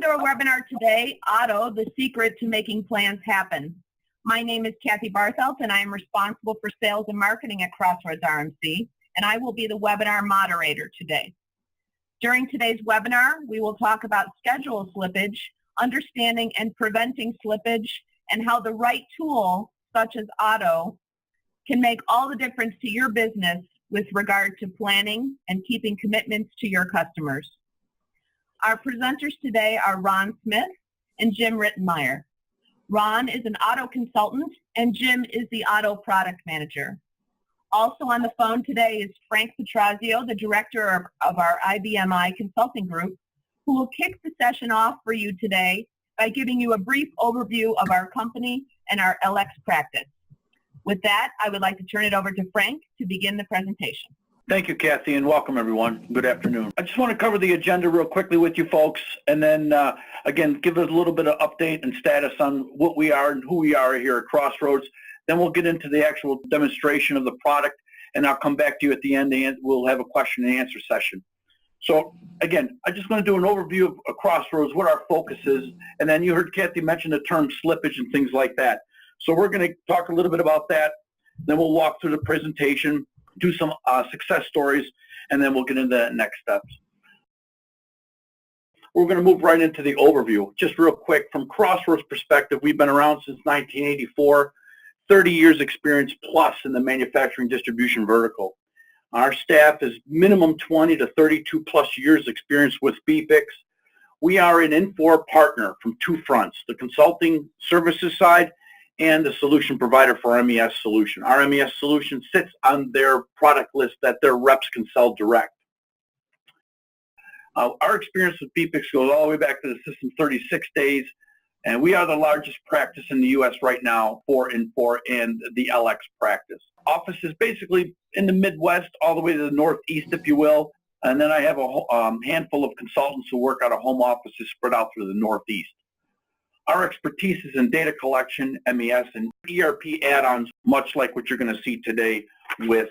to our webinar today, OTTO, the secret to making plans happen. My name is Kathy Barthelt, and I am responsible for sales and marketing at CrossroadsRMC, and I will be the webinar moderator today. During today's webinar, we will talk about schedule slippage, understanding and preventing slippage, and how the right tool, such as OTTO, can make all the difference to your business with regard to planning and keeping commitments to your customers. Our presenters today are Ron Smith and Jim Rittenmeyer. Ron is an OTTO consultant and Jim is the OTTO product manager. Also on the phone today is Frank Petrazio, the director of our IBMI consulting group, who will kick the session off for you today by giving you a brief overview of our company and our LX practice. With that, I would like to turn it over to Frank to begin the presentation. Thank you, Kathy, and welcome, everyone. Good afternoon. I just want to cover the agenda real quickly with you folks, and then, again, give us a little bit of update and status on what we are and who we are here at Crossroads. Then we'll get into the actual demonstration of the product, and I'll come back to you at the end, and we'll have a question and answer session. So, again, I just want to do an overview of Crossroads, what our focus is, and then you heard Kathy mention the term slippage and things like that. So we're going to talk a little bit about that, then we'll walk through the presentation, do some success stories, and then we'll get into the next steps. We're going to move right into the overview. Just real quick, from Crossroads perspective, we've been around since 1984, 30 years experience plus in the manufacturing distribution vertical. Our staff is minimum 20 to 32 plus years experience with BFIX. We are an Infor partner from two fronts, the consulting services side and the solution provider for our MES solution. Our MES solution sits on their product list that their reps can sell direct. Our experience with BFIX goes all the way back to the system 36 days, and we are the largest practice in the U.S. right now for Infor and the LX practice. Office is basically in the Midwest all the way to the Northeast, if you will, and then I have a handful of consultants who work out of home offices spread out through the Northeast. Our expertise is in data collection, MES, and ERP add-ons, much like what you're going to see today with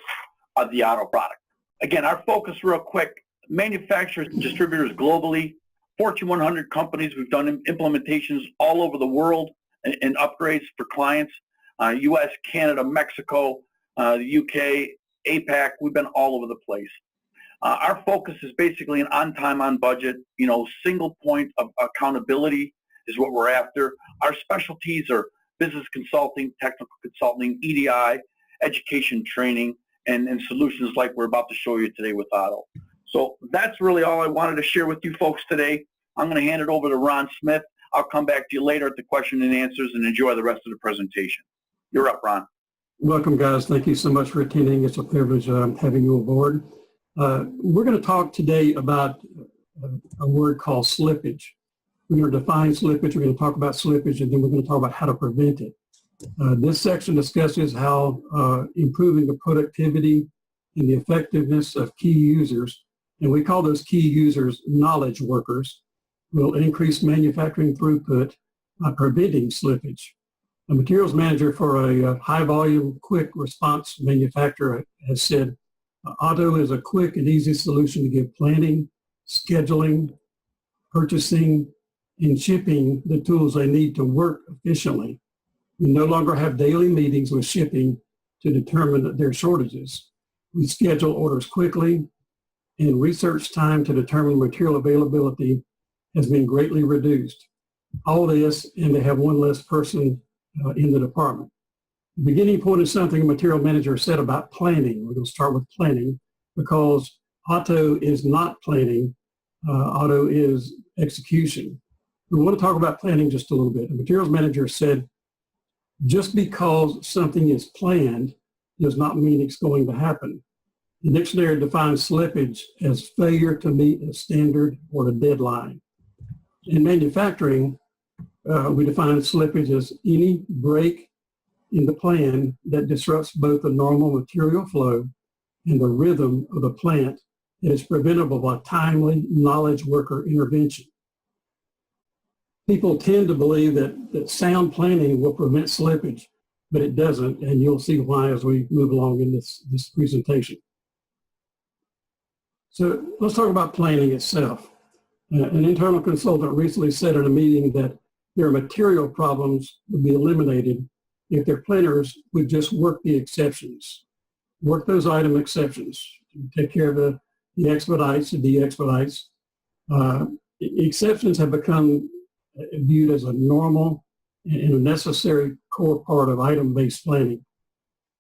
the OTTO product. Again, our focus real quick, manufacturers and distributors globally, Fortune 100 companies. We've done implementations all over the world and upgrades for clients, U.S., Canada, Mexico, the UK, APAC. We've been all over the place. Our focus is basically an on-time, on-budget, single point of accountability is what we're after. Our specialties are business consulting, technical consulting, EDI, education training, and solutions like we're about to show you today with OTTO. So that's really all I wanted to share with you folks today. I'm going to hand it over to Ron Smith. I'll come back to you later at the question and answers and enjoy the rest of the presentation. You're up, Ron. Welcome, guys. Thank you so much for attending. It's a privilege having you aboard. We're going to talk today about a word called slippage. We're going to define slippage, we're going to talk about slippage, and then we're going to talk about how to prevent it. This section discusses how improving the productivity and the effectiveness of key users, and we call those key users knowledge workers, will increase manufacturing throughput by preventing slippage. A materials manager for a high-volume, quick response manufacturer has said, OTTO is a quick and easy solution to give planning, scheduling, purchasing, and shipping the tools they need to work efficiently. We no longer have daily meetings with shipping to determine their shortages. We schedule orders quickly, and research time to determine material availability has been greatly reduced. All this, and they have one less person in the department. The beginning point is something a material manager said about planning. We're going to start with planning because OTTO is not planning, OTTO is execution. We want to talk about planning just a little bit. The materials manager said, just because something is planned does not mean it's going to happen. The dictionary defines slippage as failure to meet a standard or a deadline. In manufacturing, we define slippage as any break in the plan that disrupts both the normal material flow and the rhythm of the plant that is preventable by timely knowledge worker intervention. People tend to believe that sound planning will prevent slippage, but it doesn't, and you'll see why as we move along in this presentation. So let's talk about planning itself. An internal consultant recently said in a meeting that their material problems would be eliminated if their planners would just work the exceptions, work those item exceptions, take care of the expedites and de-expedites. Exceptions have become viewed as a normal and a necessary core part of item-based planning.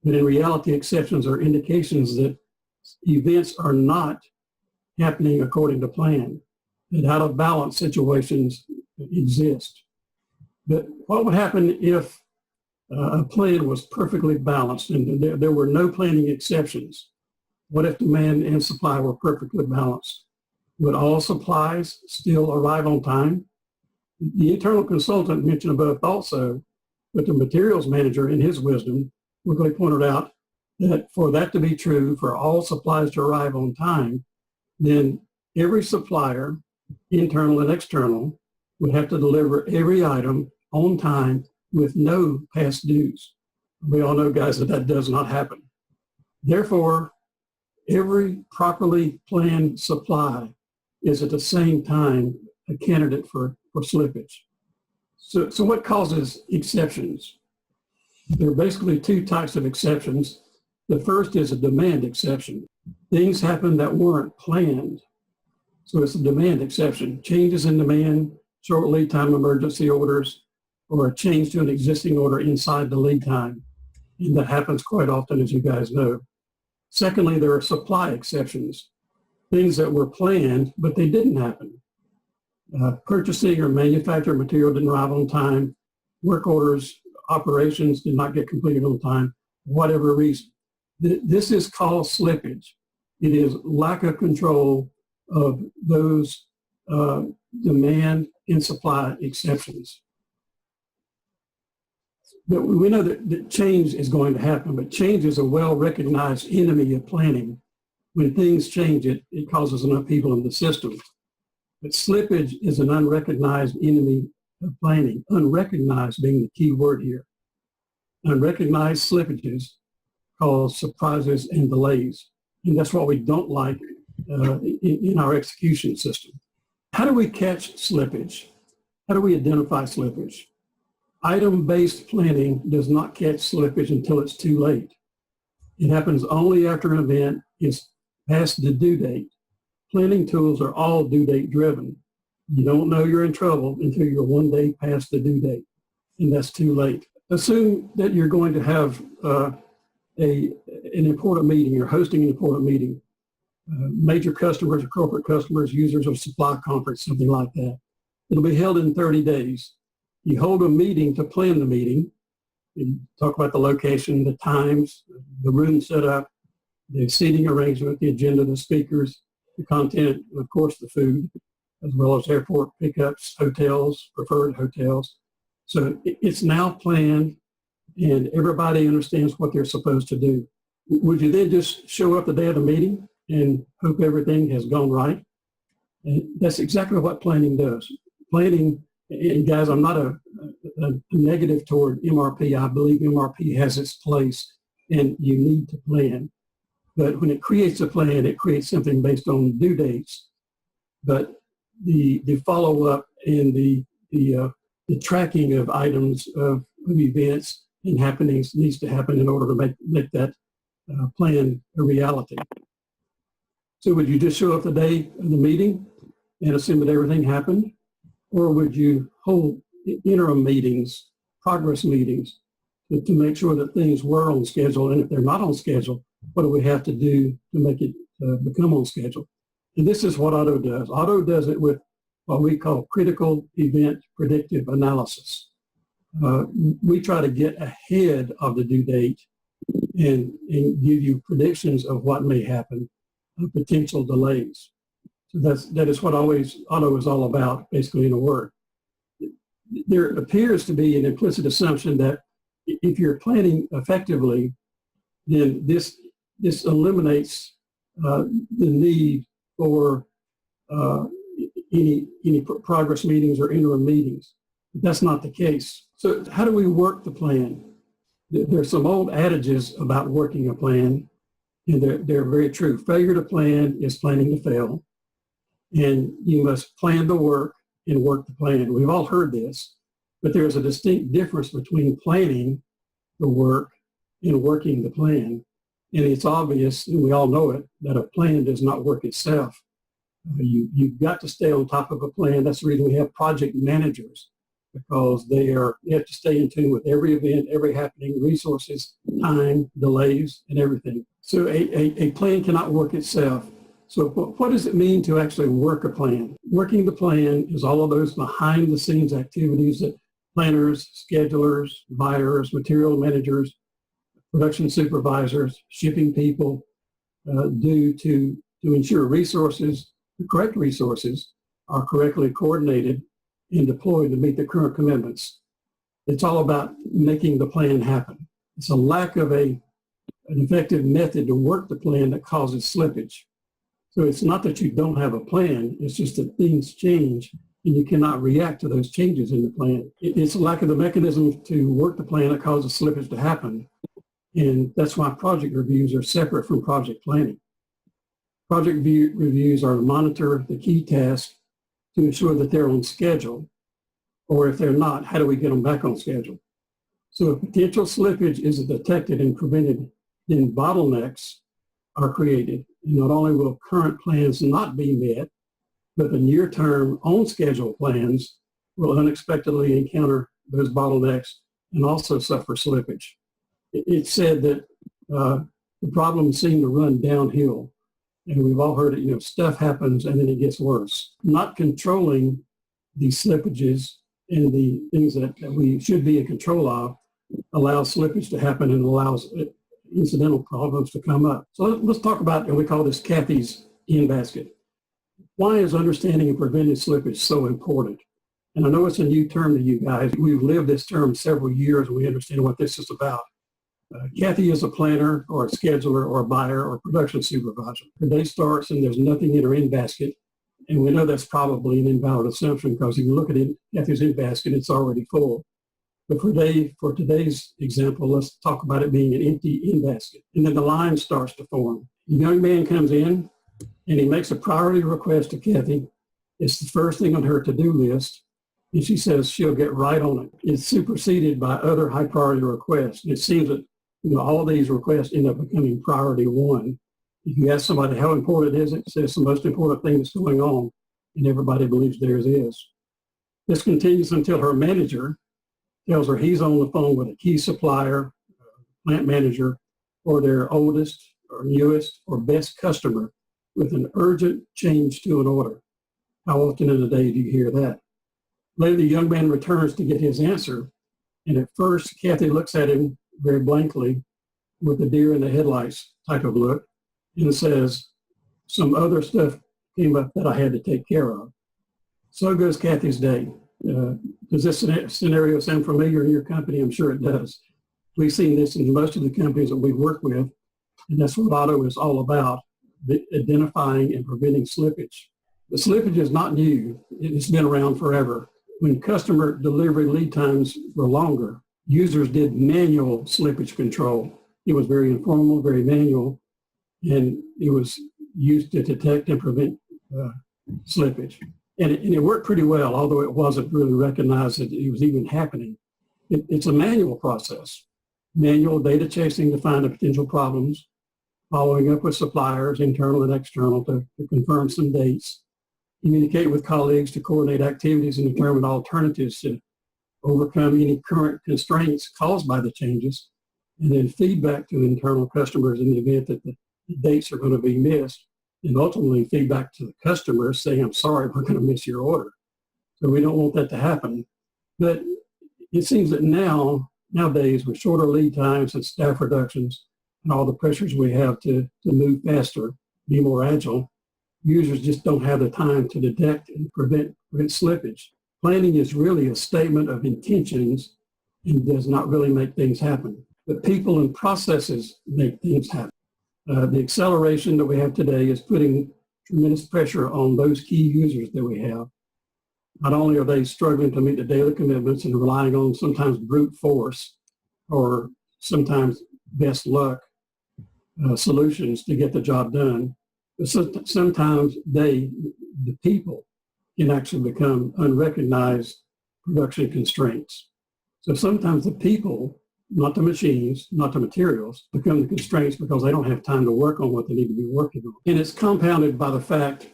But in reality, exceptions are indications that events are not happening according to plan, that out of balance situations exist. But what would happen if a plan was perfectly balanced and there were no planning exceptions? What if demand and supply were perfectly balanced? Would all supplies still arrive on time? The internal consultant mentioned above thought so, but the materials manager, in his wisdom, quickly pointed out that for that to be true, for all supplies to arrive on time, then every supplier, internal and external, would have to deliver every item on time with no past dues. We all know, guys, that that does not happen. Therefore, every properly planned supply is at the same time a candidate for slippage. So what causes exceptions? There are basically two types of exceptions. The first is a demand exception. Things happen that weren't planned. So it's a demand exception. Changes in demand, short lead time emergency orders, or a change to an existing order inside the lead time. And that happens quite often, as you guys know. Secondly, there are supply exceptions. Things that were planned, but they didn't happen. Purchasing or manufactured material didn't arrive on time. Work orders, operations did not get completed on time, whatever reason. This is called slippage. It is lack of control of those demand and supply exceptions. But we know that change is going to happen, but change is a well-recognized enemy of planning. When things change, it causes an upheaval in the system. But slippage is an unrecognized enemy of planning, unrecognized being the key word here. Unrecognized slippages cause surprises and delays. And that's what we don't like in our execution system. How do we catch slippage? How do we identify slippage? Item-based planning does not catch slippage until it's too late. It happens only after an event is past the due date. Planning tools are all due date driven. You don't know you're in trouble until you're one day past the due date, and that's too late. Assume that you're going to have an important meeting, you're hosting an important meeting. Major customers or corporate customers, users of supply conference, something like that. It'll be held in 30 days. You hold a meeting to plan the meeting. You talk about the location, the times, the room setup, the seating arrangement, the agenda, the speakers, the content, and of course the food, as well as airport pickups, hotels, preferred hotels. So it's now planned and everybody understands what they're supposed to do. Would you then just show up the day of the meeting and hope everything has gone right? And that's exactly what planning does. Planning, and guys, I'm not a negative toward MRP. I believe MRP has its place and you need to plan. But when it creates a plan, it creates something based on due dates. But the follow-up and the tracking of items, of events and happenings needs to happen in order to make that plan a reality. So would you just show up the day of the meeting and assume that everything happened? Or would you hold interim meetings, progress meetings, to make sure that things were on schedule? And if they're not on schedule, what do we have to do to make it become on schedule? And this is what OTTO does. OTTO does it with what we call critical event predictive analysis. We try to get ahead of the due date and give you predictions of what may happen, potential delays. So that is what OTTO is all about, basically, in a word. There appears to be an implicit assumption that if you're planning effectively, then this eliminates the need for any progress meetings or interim meetings. But that's not the case. So how do we work the plan? There's some old adages about working a plan, and they're very true. Failure to plan is planning to fail. And you must plan the work and work the plan. We've all heard this, but there's a distinct difference between planning the work and working the plan. And it's obvious, and we all know it, that a plan does not work itself. You've got to stay on top of a plan. That's the reason we have project managers, because they have to stay in tune with every event, every happening, resources, time, delays, and everything. So a plan cannot work itself. So what does it mean to actually work a plan? Working the plan is all of those behind the scenes activities that planners, schedulers, buyers, material managers, production supervisors, shipping people do to ensure resources, the correct resources, are correctly coordinated and deployed to meet the current commitments. It's all about making the plan happen. It's a lack of an effective method to work the plan that causes slippage. So it's not that you don't have a plan, it's just that things change and you cannot react to those changes in the plan. It's a lack of the mechanism to work the plan that causes slippage to happen. And that's why project reviews are separate from project planning. Project reviews are to monitor the key tasks to ensure that they're on schedule, or if they're not, how do we get them back on schedule? So if potential slippage is detected and prevented, then bottlenecks are created. And not only will current plans not be met, but the near-term on-schedule plans will unexpectedly encounter those bottlenecks and also suffer slippage. It's said that the problems seem to run downhill. And we've all heard it, stuff happens and then it gets worse. Not controlling the slippages and the things that we should be in control of allows slippage to happen and allows incidental problems to come up. So let's talk about, and we call this Kathy's in basket. Why is understanding and preventing slippage so important? And I know it's a new term to you guys. We've lived this term several years and we understand what this is about. Kathy is a planner or a scheduler or a buyer or production supervisor. Her day starts and there's nothing in her in basket. And we know that's probably an invalid assumption because if you look at Kathy's in basket, it's already full. But for today's example, let's talk about it being an empty in basket. And then the line starts to form. The young man comes in and he makes a priority request to Kathy. It's the first thing on her to-do list. And she says she'll get right on it. It's superseded by other high priority requests. It seems that all of these requests end up becoming priority one. If you ask somebody how important is it, it says the most important thing that's going on, and everybody believes theirs is. This continues until her manager tells her he's on the phone with a key supplier, plant manager, or their oldest or newest or best customer with an urgent change to an order. How often in a day do you hear that? Later, the young man returns to get his answer, and at first, Kathy looks at him very blankly with a deer in the headlights type of look and says, some other stuff came up that I had to take care of. So goes Kathy's day. Does this scenario sound familiar in your company? I'm sure it does. We've seen this in most of the companies that we work with, and that's what OTTO is all about, identifying and preventing slippage. The slippage is not new. It's been around forever. When customer delivery lead times were longer, users did manual slippage control. It was very informal, very manual, and it was used to detect and prevent slippage. And it worked pretty well, although it wasn't really recognized that it was even happening. It's a manual process. Manual data chasing to find the potential problems, following up with suppliers, internal and external, to confirm some dates, communicate with colleagues to coordinate activities and determine alternatives to overcome any current constraints caused by the changes, and then feedback to internal customers in the event that the dates are going to be missed, and ultimately feedback to the customers saying, I'm sorry, we're going to miss your order. So we don't want that to happen. But it seems that nowadays, with shorter lead times and staff reductions and all the pressures we have to move faster, be more agile, users just don't have the time to detect and prevent slippage. Planning is really a statement of intentions and does not really make things happen. But people and processes make things happen. The acceleration that we have today is putting tremendous pressure on those key users that we have. Not only are they struggling to meet the daily commitments and relying on sometimes brute force or sometimes best luck solutions to get the job done, But sometimes the people, can actually become unrecognized production constraints. So sometimes the people, not the machines, not the materials, become the constraints because they don't have time to work on what they need to be working on. And it's compounded by the fact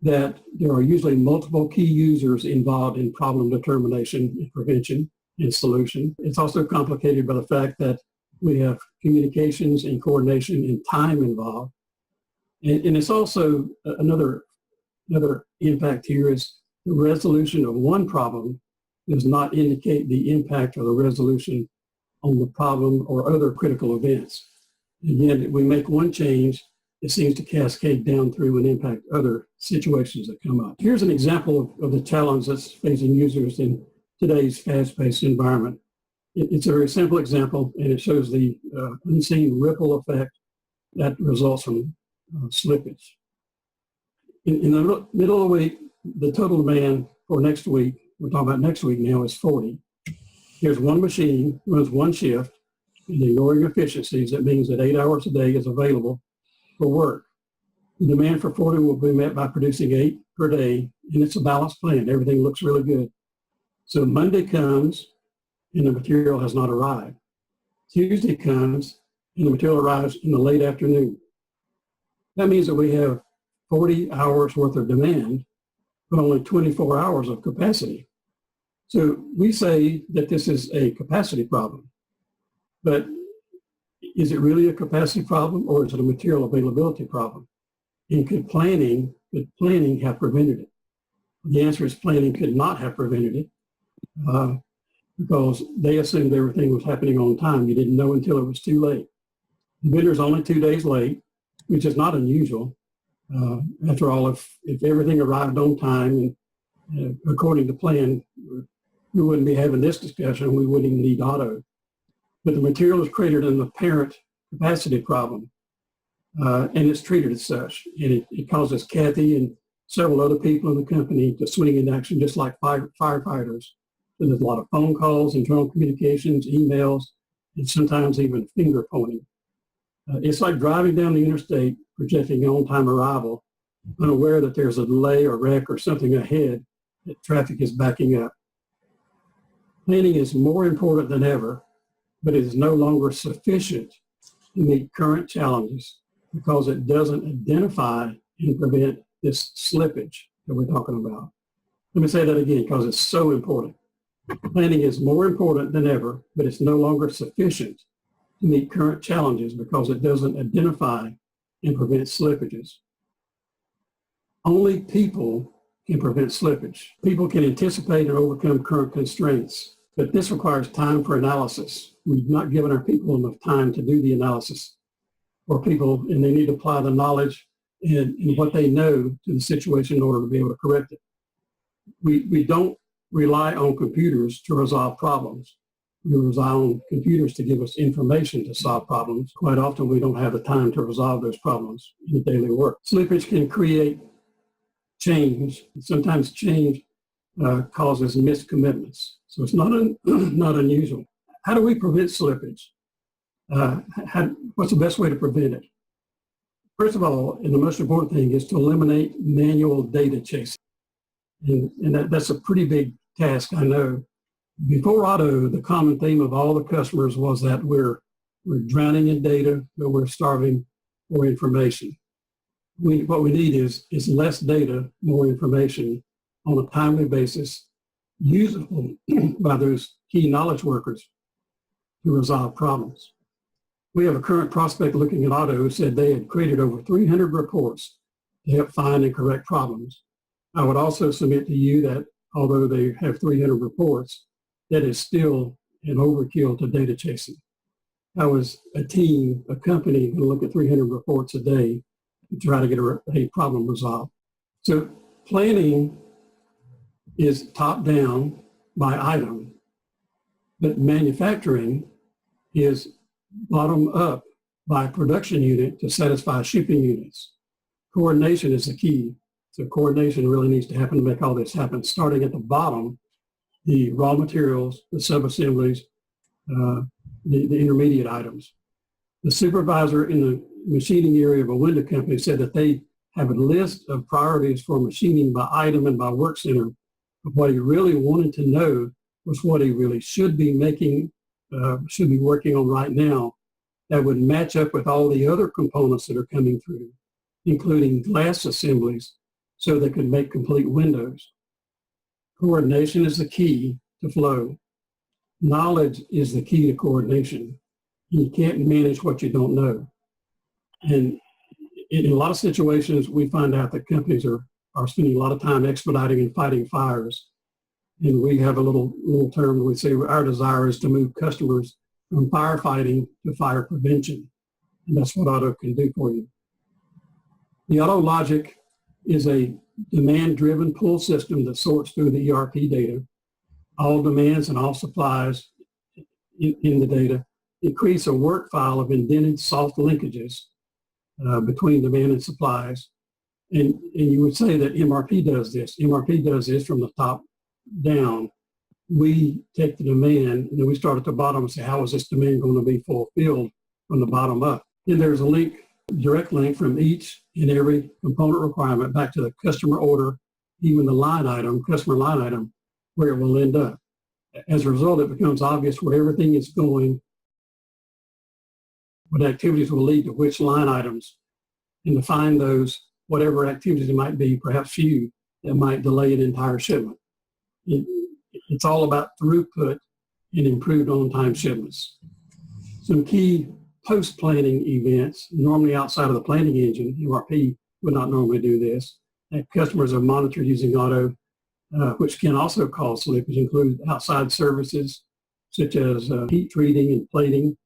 that there are usually multiple key users involved in problem determination and prevention and solution. It's also complicated by the fact that we have communications and coordination and time involved. And it's also another impact here is the resolution of one problem does not indicate the impact of the resolution on the problem or other critical events. Again, if we make one change, it seems to cascade down through and impact other situations that come up. Here's an example of the challenge that's facing users in today's fast-paced environment. It's a very simple example, and it shows the unseen ripple effect that results from slippage. In the middle of the week, the total demand for next week, we're talking about next week now, is 40. Here's one machine, runs one shift, and ignoring efficiencies, that means that 8 hours a day is available for work. The demand for 40 will be met by producing 8 per day, and it's a balanced plan. Everything looks really good. So Monday comes, and the material has not arrived. Tuesday comes, and the material arrives in the late afternoon. That means that we have 40 hours worth of demand, but only 24 hours of capacity. So we say that this is a capacity problem, but is it really a capacity problem, or is it a material availability problem? And could planning have prevented it? The answer is planning could not have prevented it because they assumed everything was happening on time. You didn't know until it was too late. The vendor's only 2 days late, which is not unusual. After all, if everything arrived on time and according to plan, we wouldn't be having this discussion. We wouldn't even need OTTO. But the material is created an apparent capacity problem, and it's treated as such. And it causes Kathy and several other people in the company to swing into action just like firefighters. So there's a lot of phone calls, internal communications, emails, and sometimes even finger pointing. It's like driving down the interstate projecting on-time arrival, unaware that there's a delay or wreck or something ahead, that traffic is backing up. Planning is more important than ever, but it is no longer sufficient to meet current challenges because it doesn't identify and prevent this slippage that we're talking about. Let me say that again because it's so important. Planning is more important than ever, but it's no longer sufficient to meet current challenges because it doesn't identify and prevent slippages. Only people can prevent slippage. People can anticipate and overcome current constraints, but this requires time for analysis. We've not given our people enough time to do the analysis, and they need to apply the knowledge and what they know to the situation in order to be able to correct it. We don't rely on computers to resolve problems. We rely on computers to give us information to solve problems. Quite often, we don't have the time to resolve those problems in the daily work. Slippage can create change. Sometimes change causes missed commitments. So it's not unusual. How do we prevent slippage? What's the best way to prevent it? First of all, and the most important thing is to eliminate manual data chasing. And that's a pretty big task, I know. Before OTTO, the common theme of all the customers was that we're drowning in data, but we're starving for information. What we need is less data, more information on a timely basis, usable by those key knowledge workers to resolve problems. We have a current prospect looking at OTTO who said they had created over 300 reports to help find and correct problems. I would also submit to you that although they have 300 reports, that is still an overkill to data chasing. How is a company going to look at 300 reports a day to try to get a problem resolved? So planning is top down by item, but manufacturing is bottom up by production unit to satisfy shipping units. Coordination is the key. So coordination really needs to happen to make all this happen, starting at the bottom, the raw materials, the sub-assemblies, the intermediate items. The supervisor in the machining area of a window company said that they have a list of priorities for machining by item and by work center. But what he really wanted to know was what he really should be working on right now that would match up with all the other components that are coming through, including glass assemblies, so they could make complete windows. Coordination is the key to flow. Knowledge is the key to coordination. You can't manage what you don't know. And in a lot of situations, we find out that companies are spending a lot of time expediting and fighting fires. And we have a little term we say our desire is to move customers from firefighting to fire prevention. And that's what OTTO can do for you. The OTTO logic is a demand-driven pull system that sorts through the ERP data. All demands and all supplies in the data. It creates a work file of indented soft linkages between demand and supplies. And you would say that MRP does this. MRP does this from the top down. We take the demand and then we start at the bottom and say, how is this demand going to be fulfilled from the bottom up? And there's a link, direct link from each and every component requirement back to the customer order, even the line item, customer line item, where it will end up. As a result, it becomes obvious where everything is going, what activities will lead to which line items, and to find those, whatever activities it might be, perhaps few, that might delay an entire shipment. It's all about throughput and improved on-time shipments. Some key post-planning events, normally outside of the planning engine, MRP would not normally do this, that customers are monitored using OTTO, which can also cause slippage, include outside services such as heat treating and plating,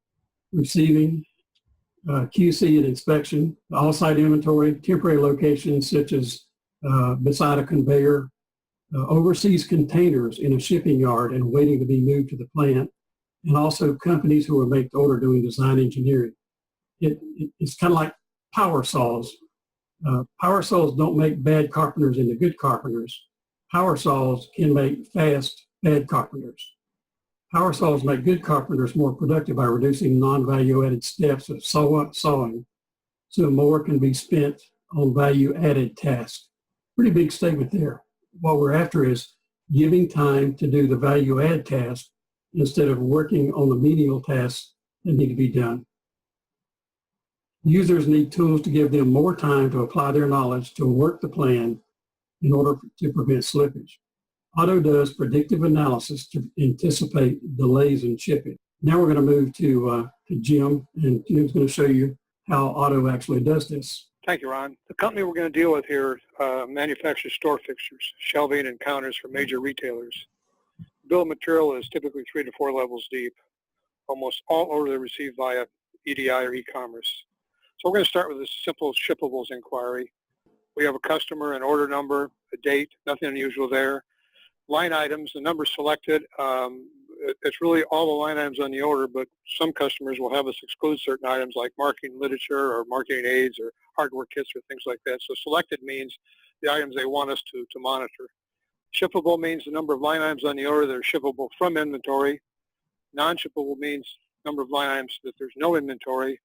receiving, QC and inspection, all-site inventory, temporary locations such as beside a conveyor, overseas containers in a shipping yard and waiting to be moved to the plant, and also companies who are make to order doing design engineering. It's kind of like power saws. Power saws don't make bad carpenters into good carpenters. Power saws can make fast, bad carpenters. Power saws make good carpenters more productive by reducing non-value-added steps of sawing, so more can be spent on value-added tasks. Pretty big statement there. What we're after is giving time to do the value-add task instead of working on the menial tasks that need to be done. Users need tools to give them more time to apply their knowledge to work the plan in order to prevent slippage. OTTO does predictive analysis to anticipate delays in shipping. Now we're going to move to Jim, and Jim's going to show you how OTTO actually does this. Thank you, Ron. The company we're going to deal with here manufactures store fixtures, shelving, and counters for major retailers. The bill of material is typically 3 to 4 levels deep. Almost all orders are received via EDI or e-commerce. So we're going to start with a simple shippables inquiry. We have a customer, an order number, a date, nothing unusual there. Line items, the number selected, it's really all the line items on the order, but some customers will have us exclude certain items like marketing literature or marketing aids or hardware kits or things like that. So selected means the items they want us to monitor. Shippable means the number of line items on the order that are shippable from inventory. Non-shippable means number of line items that there's no inventory.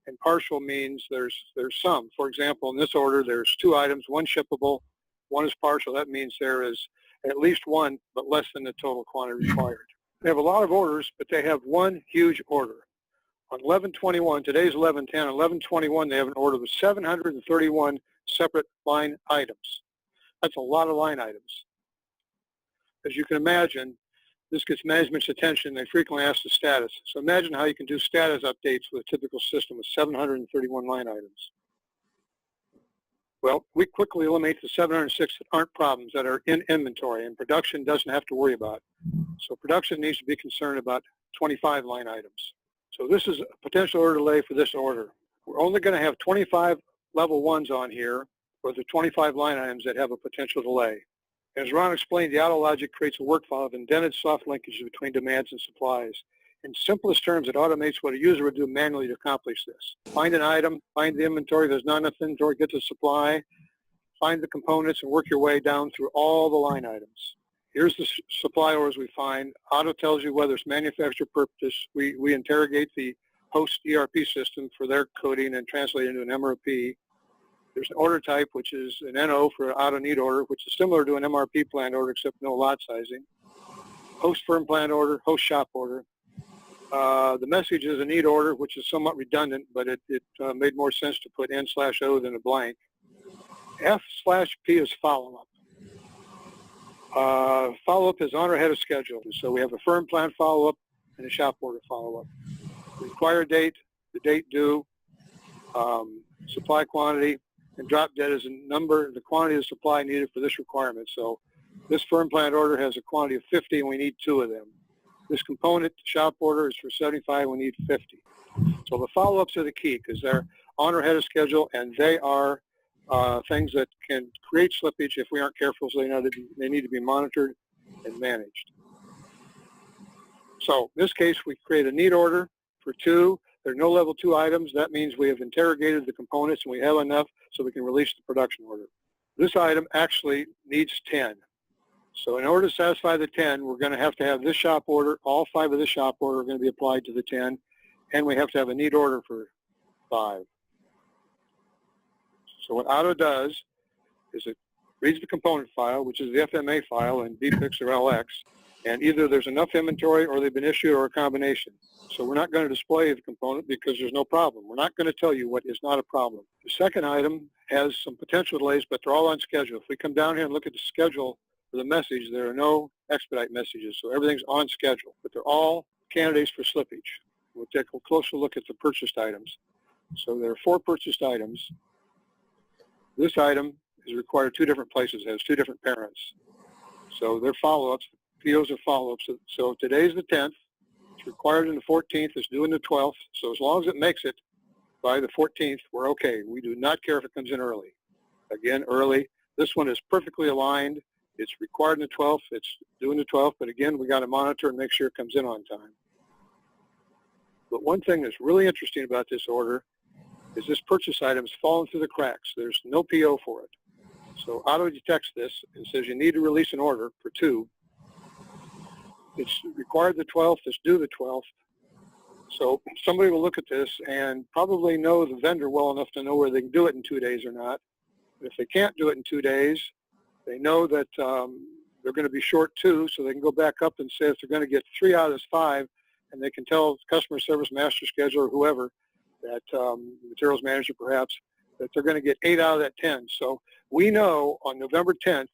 And partial means there's some. For example, in this order, there's 2 items, 1 shippable, 1 is partial. That means there is at least 1, but less than the total quantity required. They have a lot of orders, but they have one huge order. On 11/21, today's 11/10, on 11/21, they have an order with 731 separate line items. That's a lot of line items. As you can imagine, this gets management's attention. They frequently ask the status. So imagine how you can do status updates with a typical system with 731 line items. Well, we quickly eliminate the 706 that aren't problems, that are in inventory, and production doesn't have to worry about. So production needs to be concerned about 25 line items. So this is a potential order delay for this order. We're only going to have 25 level 1s on here for the 25 line items that have a potential delay. As Ron explained, the OTTO logic creates a work file of indented soft linkages between demands and supplies. In simplest terms, it automates what a user would do manually to accomplish this. Find an item, find the inventory, there's not enough inventory, get the supply, find the components, and work your way down through all the line items. Here's the supply orders we find. OTTO tells you whether it's manufacturer purchase. We interrogate the host ERP system for their coding and translate into an MRP. There's an order type, which is an NO for auto need order, which is similar to an MRP planned order except no lot sizing. Host firm planned order, host shop order. The message is a need order, which is somewhat redundant, but it made more sense to put N/O than a blank. F/P is follow-up. Follow-up is on or ahead of schedule. So we have a firm plan follow-up and a shop order follow-up. Required date, the date due, supply quantity, and drop dead is a number, the quantity of supply needed for this requirement. So this firm plan order has a quantity of 50 and we need 2 of them. This component shop order is for 75, we need 50. So the follow-ups are the key because they're on or ahead of schedule, and they are things that can create slippage if we aren't careful, so they need to be monitored and managed. So in this case, we create a need order for 2. There are no level 2 items. That means we have interrogated the components and we have enough so we can release the production order. This item actually needs 10. So in order to satisfy the 10, we're going to have this shop order. All 5 of the shop order are going to be applied to the 10, and we have to have a need order for 5. So what OTTO does is it reads the component file, which is the FMA file in BPIX or LX, and either there's enough inventory or they've been issued or a combination. So we're not going to display the component because there's no problem. We're not going to tell you what is not a problem. The second item has some potential delays, but they're all on schedule. If we come down here and look at the schedule for the message, there are no expedite messages, so everything's on schedule, but they're all candidates for slippage. We'll take a closer look at the purchased items. So there are 4 purchased items. This item is required 2 different places. It has 2 different parents. So they're follow-ups. POs are follow-ups. So today's the 10th. It's required in the 14th. It's due in the 12th. So as long as it makes it by the 14th, we're okay. We do not care if it comes in early. Again, early. This one is perfectly aligned. It's required in the 12th. It's due in the 12th. But again, we got to monitor and make sure it comes in on time. But one thing that's really interesting about this order is this purchase item has fallen through the cracks. There's no PO for it. So OTTO detects this and says you need to release an order for 2. It's required the 12th. It's due the 12th. So somebody will look at this and probably know the vendor well enough to know whether they can do it in 2 days or not. If they can't do it in 2 days, they know that they're going to be short 2, so they can go back up and say if they're going to get 3 out of this 5, and they can tell customer service master scheduler or whoever, that materials manager perhaps, that they're going to get 8 out of that 10. So we know on November 10th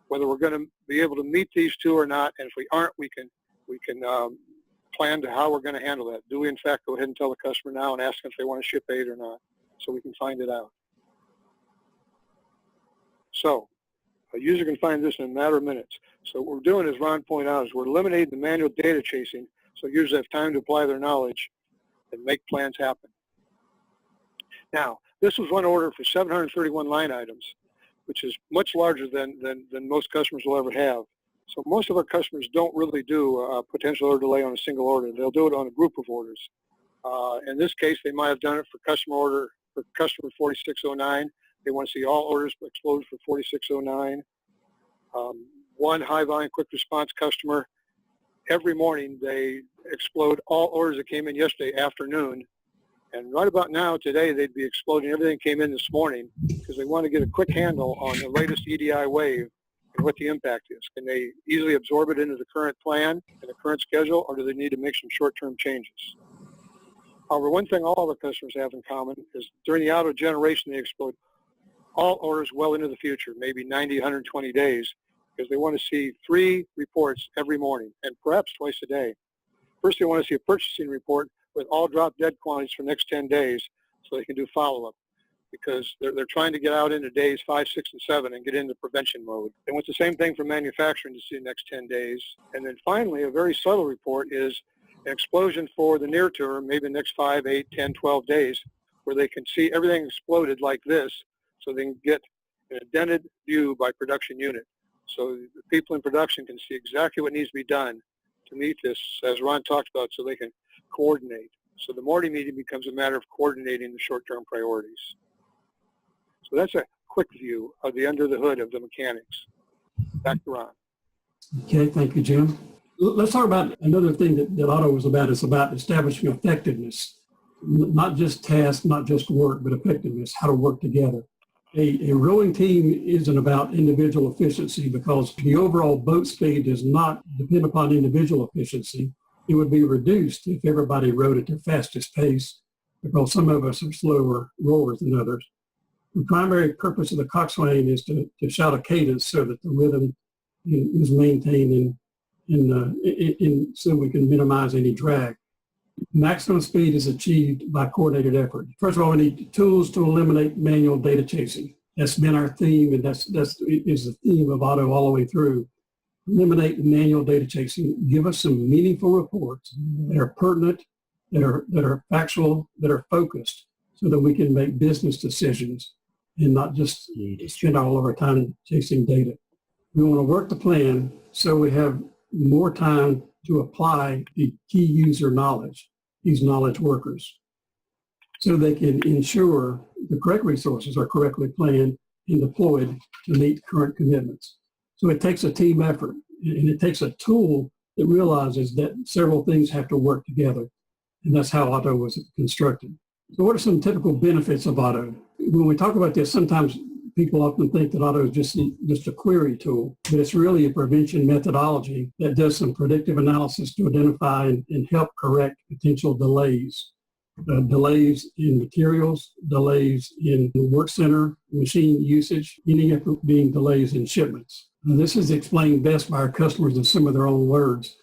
whether we're going to be able to meet these 2 or not, and if we aren't, we can plan to how we're going to handle that. Do we in fact go ahead and tell the customer now and ask them if they want to ship 8 or not, so we can find it out. So a user can find this in a matter of minutes. So what we're doing, as Ron pointed out, is we're eliminating the manual data chasing, so users have time to apply their knowledge and make plans happen. Now, this was one order for 731 line items, which is much larger than most customers will ever have. So most of our customers don't really do a potential order delay on a single order. They'll do it on a group of orders. In this case, they might have done it for customer 4609. They want to see all orders explode for 4609. One high volume quick response customer, every morning they explode all orders that came in yesterday afternoon. And right about now, today, they'd be exploding everything that came in this morning because they want to get a quick handle on the latest EDI wave and what the impact is. Can they easily absorb it into the current plan and the current schedule, or do they need to make some short-term changes? However, one thing all of our customers have in common is during the auto generation, they explode all orders well into the future, maybe 90, 120 days, because they want to see 3 reports every morning and perhaps twice a day. First, they want to see a purchasing report with all drop dead quantities for the next 10 days so they can do follow-up, because they're trying to get out into days 5, 6, and 7 and get into prevention mode. They want the same thing for manufacturing to see the next 10 days. And then finally, a very subtle report is an explosion for the near term, maybe the next 5, 8, 10, 12 days, where they can see everything exploded like this so they can get an indented view by production unit. So the people in production can see exactly what needs to be done to meet this, as Ron talked about, so they can coordinate. So the morning meeting becomes a matter of coordinating the short-term priorities. So that's a quick view of the under the hood of the mechanics. Back to Ron. Okay, thank you, Jim. Let's talk about another thing that OTTO was about. It's about establishing effectiveness. not just tasks, not just work, but effectiveness, how to work together. A rowing team isn't about individual efficiency because the overall boat speed does not depend upon individual efficiency. It would be reduced if everybody rowed at their fastest pace because some of us are slower rowers than others. The primary purpose of the coxswain is to shout a cadence so that the rhythm is maintained and so we can minimize any drag. Maximum speed is achieved by coordinated effort. First of all, we need tools to eliminate manual data chasing. That's been our theme, and that's the theme of OTTO all the way through. Eliminate manual data chasing. Give us some meaningful reports that are pertinent, that are factual, that are focused, so that we can make business decisions and not just spend all of our time chasing data. We want to work the plan so we have more time to apply the key user knowledge, these knowledge workers, so they can ensure the correct resources are correctly planned and deployed to meet current commitments. So it takes a team effort, and it takes a tool that realizes that several things have to work together, and that's how OTTO was constructed. So what are some typical benefits of OTTO? When we talk about this, sometimes people often think that OTTO is just a query tool, but it's really a prevention methodology that does some predictive analysis to identify and help correct potential delays. Delays in materials, delays in the work center, machine usage, any of it being delays in shipments. Now, this is explained best by our customers in some of their own words.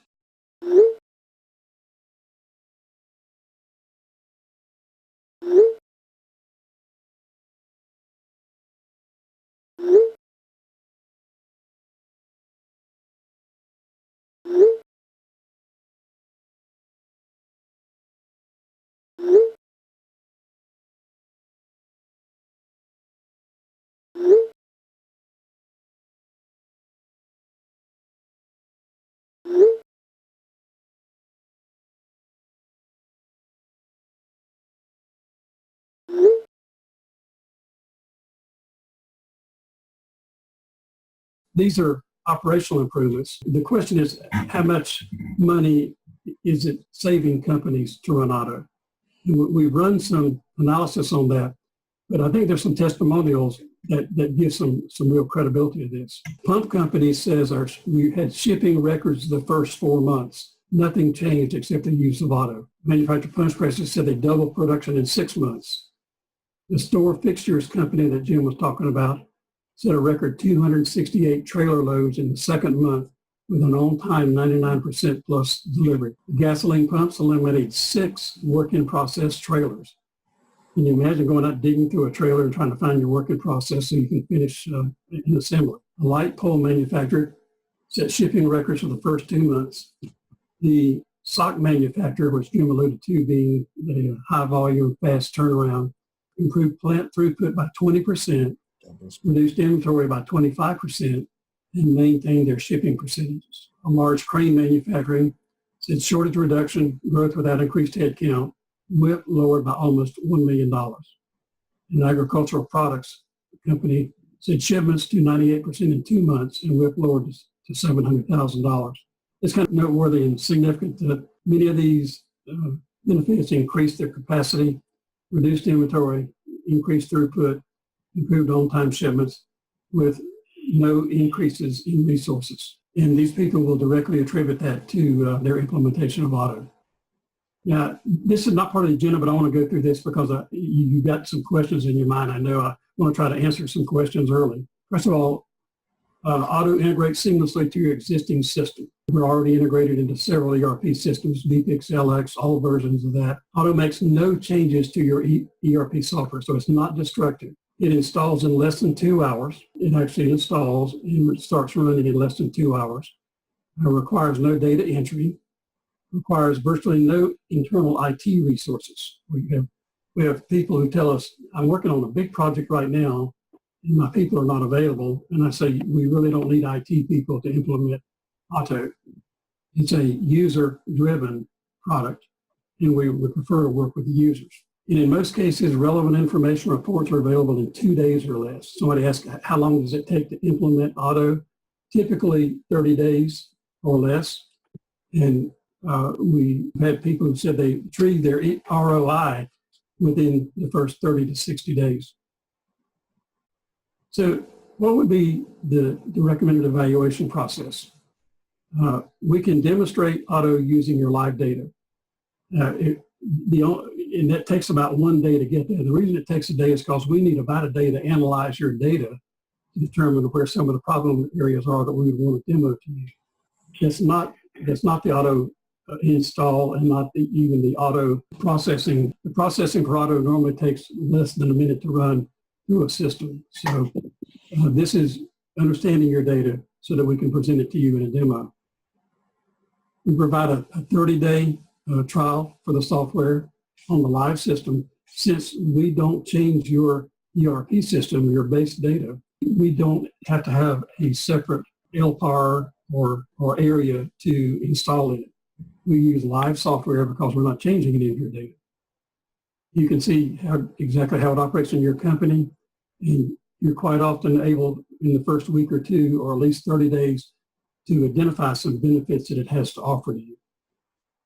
These are operational improvements. The question is, how much money is it saving companies to run OTTO? We've run some analysis on that, but I think there's some testimonials that give some real credibility to this. Pump company says we had shipping records the first 4 months. Nothing changed except the use of OTTO. Manufactured punch presses said they doubled production in 6 months. The store fixtures company that Jim was talking about set a record 268 trailer loads in the second month with an on-time 99% plus delivery. Gasoline pumps eliminated 6 work-in-process trailers. Can you imagine going out digging through a trailer and trying to find your work-in-process so you can finish an assembly? A light pole manufacturer set shipping records for the first 2 months. The sock manufacturer, which Jim alluded to being the high-volume, fast turnaround, improved plant throughput by 20%, reduced inventory by 25%, and maintained their shipping percentages. A large crane manufacturing said shortage reduction, growth without increased headcount, WIP lowered by almost $1 million. In agricultural products, the company said shipments to 98% in 2 months and WIP lowered to $700,000. It's kind of noteworthy and significant that many of these benefits increased their capacity, reduced inventory, increased throughput, improved on-time shipments with no increases in resources. And these people will directly attribute that to their implementation of OTTO. Now, this is not part of the agenda, but I want to go through this because you got some questions in your mind. I know I want to try to answer some questions early. First of all, OTTO integrates seamlessly to your existing system. We're already integrated into several ERP systems, BPIX, LX, all versions of that. OTTO makes no changes to your ERP software, so it's not destructive. It installs in less than 2 hours. It actually installs and starts running in less than 2 hours. It requires no data entry. Requires virtually no internal IT resources. We have people who tell us, I'm working on a big project right now, and my people are not available. And I say, we really don't need IT people to implement OTTO. It's a user-driven product, and we would prefer to work with the users. And in most cases, relevant information reports are available in 2 days or less. Somebody asked, how long does it take to implement OTTO? Typically 30 days or less. And We had people who said they achieved their ROI within the first 30 to 60 days. So what would be the recommended evaluation process? We can demonstrate OTTO using your live data. And that takes about 1 day to get there. The reason it takes a day is because we need about a day to analyze your data to determine where some of the problem areas are that we would want to demo to you. That's not the OTTO install and not even the OTTO processing. The processing for OTTO normally takes less than a minute to run through a system. So this is understanding your data so that we can present it to you in a demo. We provide a 30-day trial for the software on the live system. Since we don't change your ERP system, your base data, we don't have to have a separate LPAR or area to install it. We use live software because we're not changing any of your data. You can see exactly how it operates in your company, and you're quite often able in the first week or two, or at least 30 days, to identify some benefits that it has to offer to you.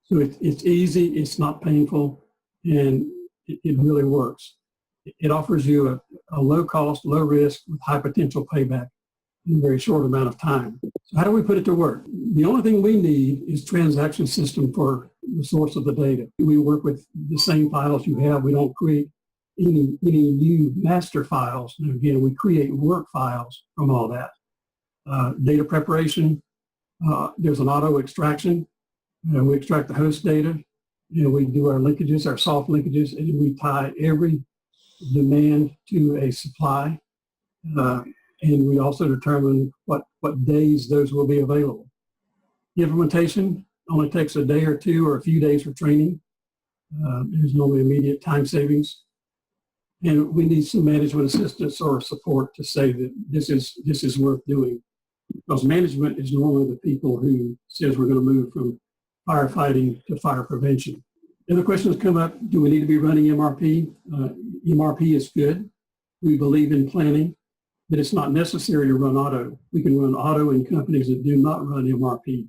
So it's easy, it's not painful, and it really works. It offers you a low cost, low risk, with high potential payback in a very short amount of time. So how do we put it to work? The only thing we need is transaction system for the source of the data. We work with the same files you have. We don't create any new master files. And again, we create work files from all that. Data preparation, there's an auto extraction. We extract the host data, and we do our linkages, our soft linkages, and we tie every demand to a supply. And we also determine what days those will be available. The implementation only takes a day or two or a few days for training. There's no immediate time savings. And we need some management assistance or support to say that this is worth doing. Because management is normally the people who says we're going to move from firefighting to fire prevention. The other questions come up, do we need to be running MRP? MRP is good. We believe in planning, but it's not necessary to run OTTO. We can run OTTO in companies that do not run MRP.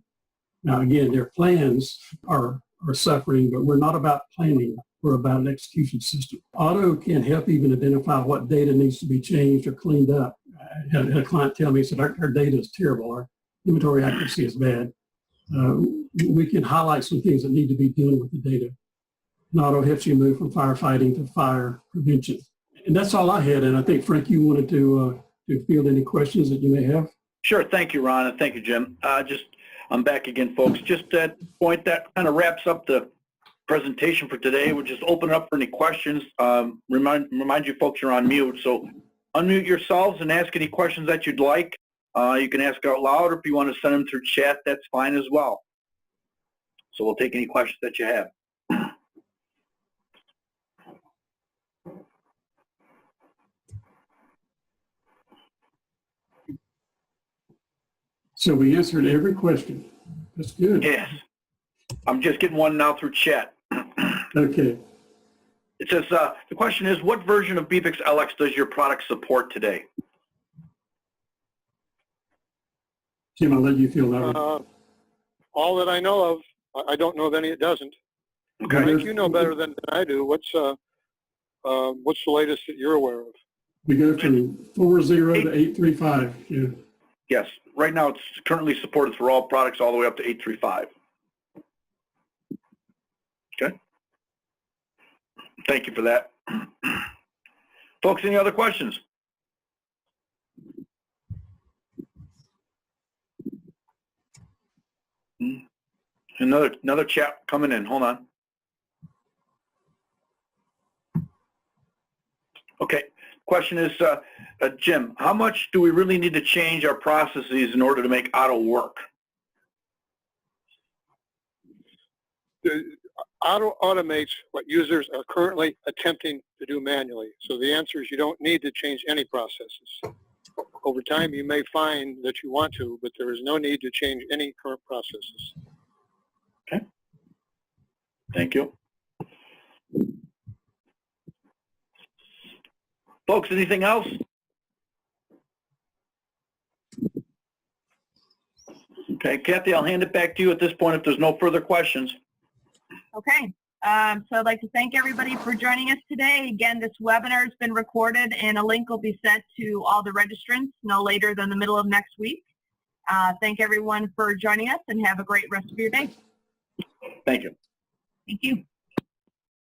Now, again, their plans are suffering, but we're not about planning. We're about an execution system. OTTO can help even identify what data needs to be changed or cleaned up. I had a client tell me, he said, our data is terrible. Our inventory accuracy is bad. We can highlight some things that need to be done with the data. And OTTO helps you move from firefighting to fire prevention. And that's all I had. And I think, Frank, you wanted to field any questions that you may have. Sure. Thank you, Ron, and thank you, Jim. I'm back again, folks. Just at that point, that kind of wraps up the presentation for today. We'll just open it up for any questions. Remind you folks you're on mute, so unmute yourselves and ask any questions that you'd like. You can ask out loud, or if you want to send them through chat, that's fine as well. So we'll take any questions that you have. So we answered every question. That's good. Yes. I'm just getting one now through chat. Okay. It says, the question is, what version of BPIX LX does your product support today? Jim, I'll let you feel that one. All that I know of. I don't know of any that doesn't. Okay. I think you know better than I do. What's the latest that you're aware of? We go from 4.0 to 8.3.5. Yeah. Yes. Right now, it's currently supported for all products all the way up to 8.3.5. Okay. Thank you for that. Folks, any other questions? Another chat coming in. Hold on. Okay. Question is, Jim, how much do we really need to change our processes in order to make OTTO work? OTTO automates what users are currently attempting to do manually. So the answer is you don't need to change any processes. Over time, you may find that you want to, but there is no need to change any current processes. Okay. Thank you. Folks, anything else? Okay, Kathy, I'll hand it back to you at this point if there's no further questions. Okay. So I'd like to thank everybody for joining us today. Again, this webinar has been recorded and a link will be sent to all the registrants no later than the middle of next week. Thank everyone for joining us and have a great rest of your day. Thank you. Thank you.